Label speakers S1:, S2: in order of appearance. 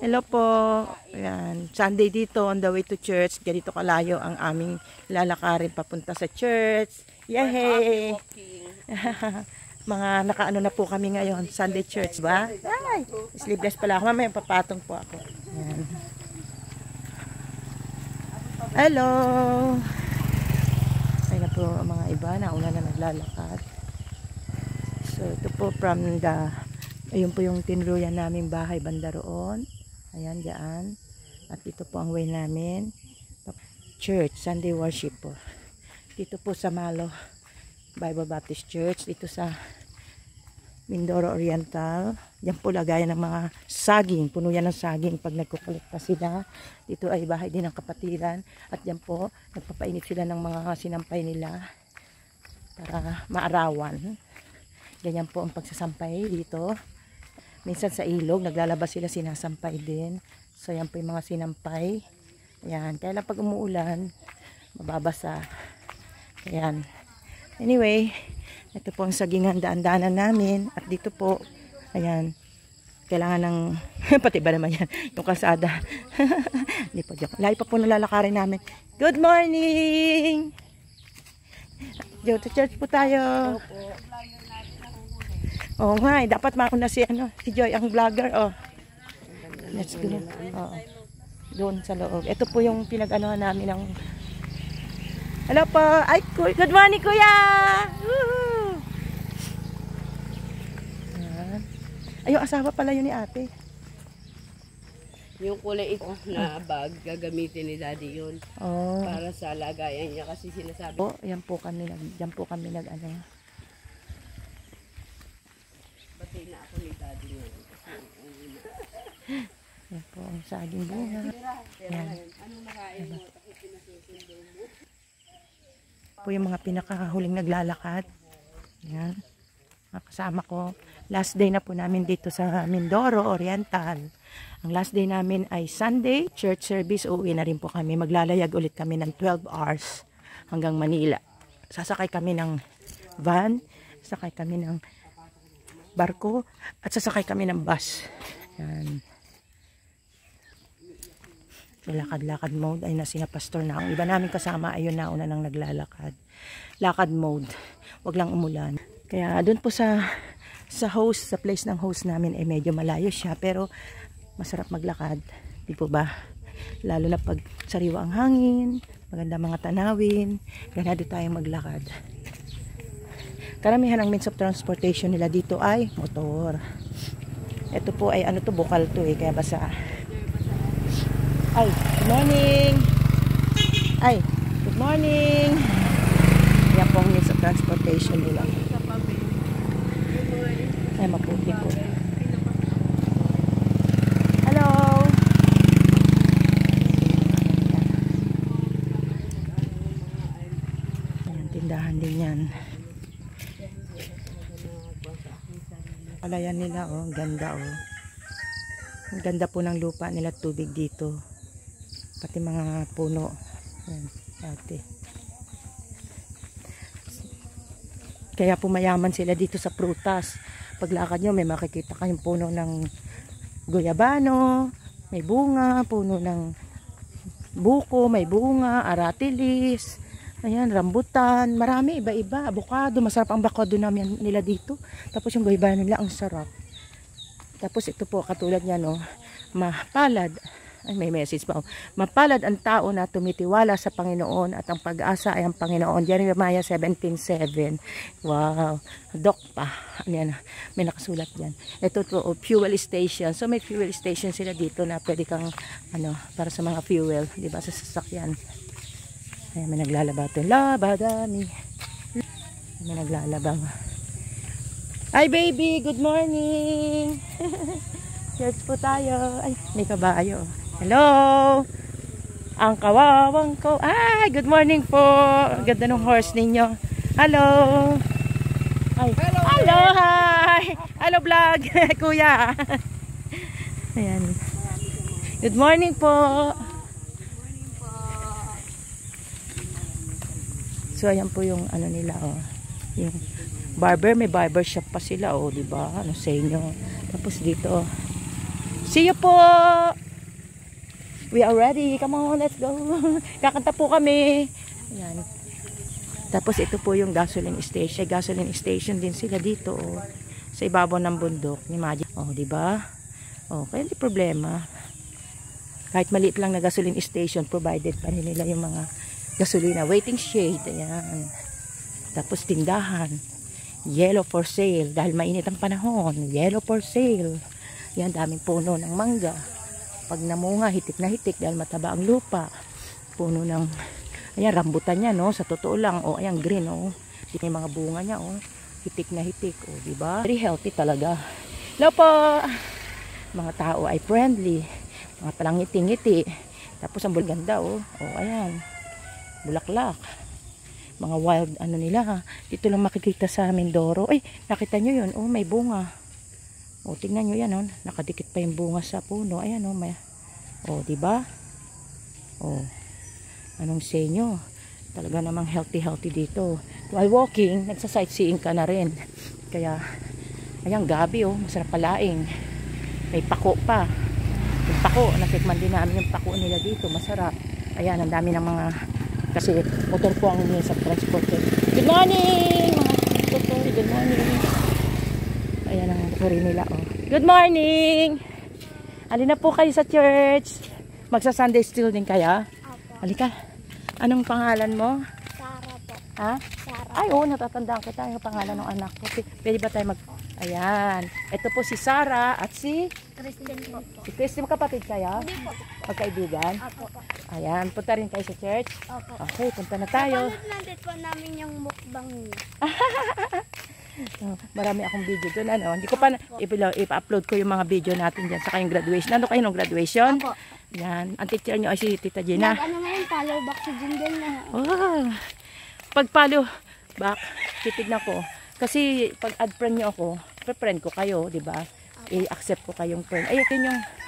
S1: Hello po. Ayan. Sunday dito on the way to church. Ganito kalayo ang aming lalakarin papunta sa church. Yay! Mga nakaano na po kami ngayon. Sunday church ba? Ay! Sleeveless pala ako. Mamaya papatong po ako. Ayan. Hello! Ay na po ang mga iba. Nauna na naglalakad. So ito po from the... Ayun po yung tinuluyan naming bahay banda roon. Ayan, dyan. At ito po ang way namin. Church, Sunday worship po. Dito po sa Malo Bible Baptist Church. Dito sa Mindoro Oriental. Diyan po lagayan ng mga saging. Puno yan ng saging pag nagkukulikta sila. Dito ay bahay din ng kapatiran. At diyan po, nagpapainit sila ng mga sinampay nila para maarawan. Ganyan po ang pagsasampay dito. Minsan sa ilog, naglalabas sila, sinasampay din. So, yan po yung mga sinampay. Ayan. Kaya lang pag umuulan, mababasa. Ayan. Anyway, ito po ang sagingan daan-daanan namin. At dito po, ayan, kailangan ng, pati ba naman yan, yung kalsada. Hindi po, joke. Lahat pa po nalalakarin namin. Good morning! Dito church po tayo. Oo nga, dapat mauna si Joy ang vlogger. Oh. Let's go. Oo. Doon sa loob. Ito po yung pinag-anohan namin ng... Hello po. Ay, good morning kuya. Woohoo! Ay, yung asawa pala yun ni ate.
S2: Yung kulay ito na bag, gagamitin ni daddy yun.
S1: Oh.
S2: Para sa lagayan niya kasi sinasabi.
S1: Oh, yan po kami nag ano.
S2: Batay na ako ni daddy yun.
S1: Yan po ang saging bunga. Yan.
S2: Anong nakain mo? Kasi pinasusundo mo.
S1: Po yung mga pinakahuling naglalakad. Yan. Kasama ko. Last day na po namin dito sa Mindoro Oriental. Ang last day namin ay Sunday, church service. Uuwi na rin po kami. Maglalayag ulit kami ng 12 hours hanggang Manila. Sasakay kami ng van, sasakay kami ng barko, at sasakay kami ng bus. Yan. Lakad-lakad mode ay nasina pastor na. Ang iba namin kasama ayun na una nang naglalakad. Lakad mode. Wag lang umulan. Kaya doon po sa host, sa place ng host namin ay medyo malayo siya pero masarap maglakad. Di po ba? Lalo na pag sariwa ang hangin, maganda mga tanawin, ganado tayong maglakad. Karamihan ng means of transportation nila dito ay motor. Ito po ay ano to, bukal to kaya basa. Ay, good morning! Ay, good morning! Yan po ang means of transportation nila. Ay, maputi po. Hello! Ayan, tindahan din yan. Palayan nila, oh. Ang ganda, oh. Ang ganda po ng lupa nila, tubig dito. Pati mga puno. Ayan, dati. Kaya pumayaman sila dito sa prutas. Paglakad nyo, may makikita kayong puno ng guyabano, may bunga, puno ng buko, may bunga, aratilis, ayan, rambutan, marami, iba-iba, avocado, masarap ang avocado namin nila dito. Tapos yung guyabano nila, ang sarap. Tapos ito po, katulad niya, no, mapalad, ay may message pa, mapalad ang tao na tumitiwala sa Panginoon at ang pag-asa ay ang Panginoon. Jeremiah 17:7. Wow, dok pa. Ano yan? May nakasulat yan. Ito po, fuel station. So may fuel station sila dito na pwede kang, para sa mga fuel, di ba, sa sasakyan. Ay, may naglalaba ito. Labadami. May naglalaba. Hi baby, good morning. Church po tayo. Ay, may kabayo. Hello! Ang kawawang ko. Ay, good morning po. Ganda ng horse ninyo. Hello! Ay, hello, hi! Hello vlog, kuya. Ayan. Good morning po. So, ayan po yung ano nila, oh. Yung barber, may barber shop pa sila, oh, di ba? Ano sa inyo? Tapos dito, See you po! We are ready. Come on, let's go. Kakanta po kami. Ayan. Tapos ito po yung gasoline station. Gasoline station din sila dito. Oh. Sa ibabaw ng bundok. Imagine. Oh, di ba? Oh, kaya hindi problema. Kahit maliit lang na gasoline station, provided pa rin nila yung mga gasolina. Waiting shade. Ayan. Tapos tindahan. Yellow for sale. Dahil mainit ang panahon. Yellow for sale. Yan, daming puno ng mangga. Pag namunga, hitik na hitik dahil mataba ang lupa. Puno ng, ayan, rambutan niya, no? Sa totoo lang, oh, ayan, green, oh. Yung mga bunga niya, oh. Hitik na hitik, oh, diba? Very healthy talaga. Hello po! Mga tao ay friendly. Mga palang ngiti-ngiti. Tapos ang ganda, oh. Oh, ayan. Bulaklak. Mga wild, ano nila, ha? Dito lang makikita sa Mindoro. Ay, nakita nyo yun, oh, may bunga. O, tingnan nyo yan, oh. Nakadikit pa yung bunga sa puno. Ayan, oh, may... O, diba? O, anong say nyo? Talaga namang healthy dito. While walking, nagsa-sightseeing ka na rin. Kaya, ayan, gabi, oh. Masarap palaing. May pako pa. Yung pako, natikman din namin yung pako nila dito. Masarap. Ayan, ang dami ng mga... Kasi, motor po ang sa transporter. Good morning! Mga tutor, good morning! Ayan ang kuri nila, oh. Good morning! Alin na po kayo sa church? Magsa-Sunday still din kaya?
S3: Opo.
S1: Halika. Anong pangalan mo?
S3: Sara po.
S1: Ha?
S3: Sara.
S1: Ay, oo, natatandaan kita yung pangalan ng anak ko. Pwede ba tayo Ayan. Ito po si Sara at si...
S3: Christian po.
S1: Si Christy, kapatid kaya?
S3: Hindi po.
S1: Magkaibigan?
S3: Opo.
S1: Ayan, punta rin kayo sa church?
S3: Opo.
S1: Okay, punta na tayo.
S3: Napanood natin po namin yung mukbang niya.
S1: Oh, marami akong video doon, ano. Hindi ko pa ipa-upload ko yung mga video natin diyan sa kayong graduation. Ano kayo ng graduation?
S3: Opo.
S1: Yan, ang teacher niyo ay si Tita Gina.
S3: Ano ngayon, follow back sa Jingle na.
S1: Oh. Pag follow back, titignan ko. Kasi pag add friend niyo ako, friend ko kayo, 'di ba? I-accept ko kayong friend. Ay, ito yung